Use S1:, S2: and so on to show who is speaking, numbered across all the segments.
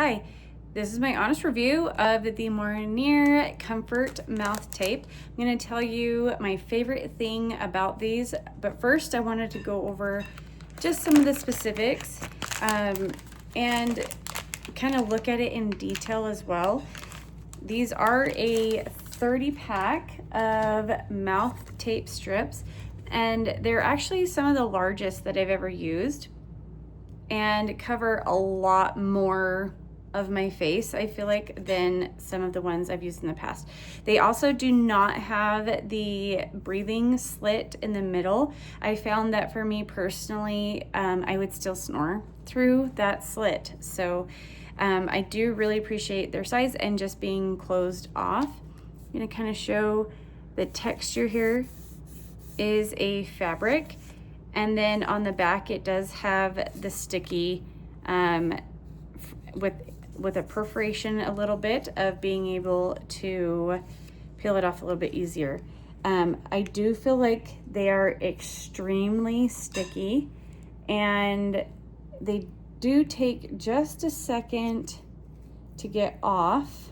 S1: Hi, this is my honest review of the MONIER Comfort Mouth Tape. I'm going to tell you my favorite thing about these, but first I wanted to go over just some of the specifics and kind of look at it in detail as well. These are a 30 pack of mouth tape strips, and they're actually some of the largest that I've ever used and cover a lot more of my face, I feel like, than some of the ones I've used in the past. They also do not have the breathing slit in the middle. I found that for me personally, I would still snore through that slit. So I do really appreciate their size and just being closed off. I'm gonna kind of show the texture here is a fabric. And then on the back, it does have the sticky with a perforation a little bit of being able to peel it off a little bit easier. I do feel like they are extremely sticky, and they do take just a second to get off.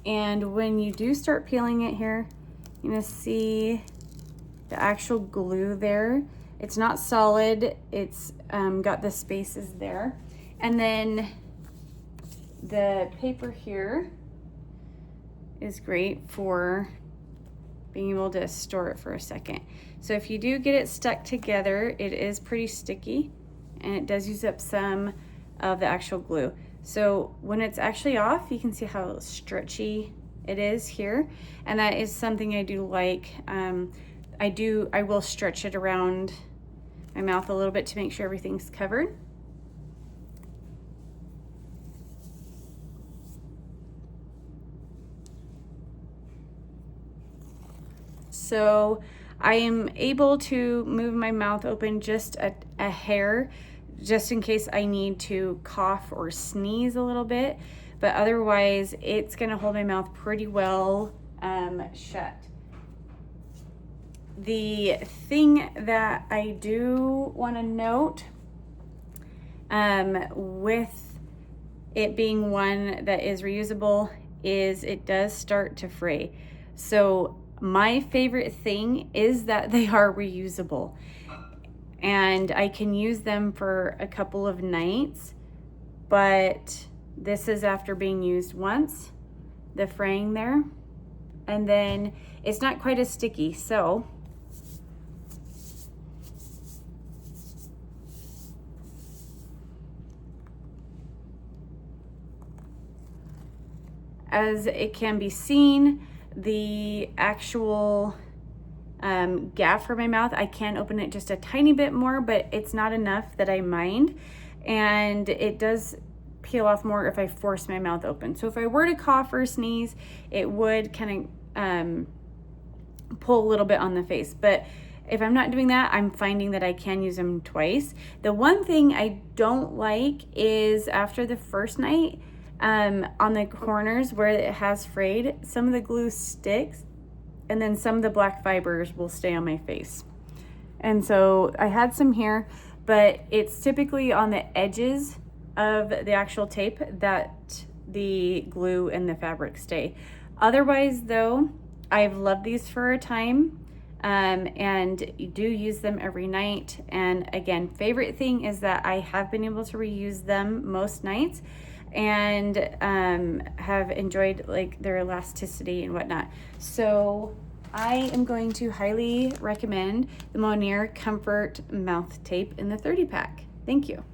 S1: And when you do start peeling it here, you're gonna see the actual glue there. It's not solid, it's got the spaces there. And then the paper here is great for being able to store it for a second. So if you do get it stuck together, it is pretty sticky and it does use up some of the actual glue. So when it's actually off, you can see how stretchy it is here. And that is something I do like. I will stretch it around my mouth a little bit to make sure everything's covered. So I am able to move my mouth open just a hair, just in case I need to cough or sneeze a little bit, but otherwise it's gonna hold my mouth pretty well shut. The thing that I do want to note with it being one that is reusable is it does start to fray. So my favorite thing is that they are reusable and I can use them for a couple of nights, but this is after being used once, the fraying there, and then it's not quite as sticky. So as it can be seen, the actual gap for my mouth, I can open it just a tiny bit more, but it's not enough that I mind. And it does peel off more if I force my mouth open. So if I were to cough or sneeze, it would kind of pull a little bit on the face. But if I'm not doing that, I'm finding that I can use them twice. The one thing I don't like is after the first night, on the corners where it has frayed, some of the glue sticks and then some of the black fibers will stay on my face. And so I had some here, but it's typically on the edges of the actual tape that the glue and the fabric stay. Otherwise though, I've loved these for a time and you do use them every night. And again, favorite thing is that I have been able to reuse them most nights and have enjoyed like their elasticity and whatnot. So I am going to highly recommend the MONIER Comfort Mouth Tape in the 30 pack. Thank you.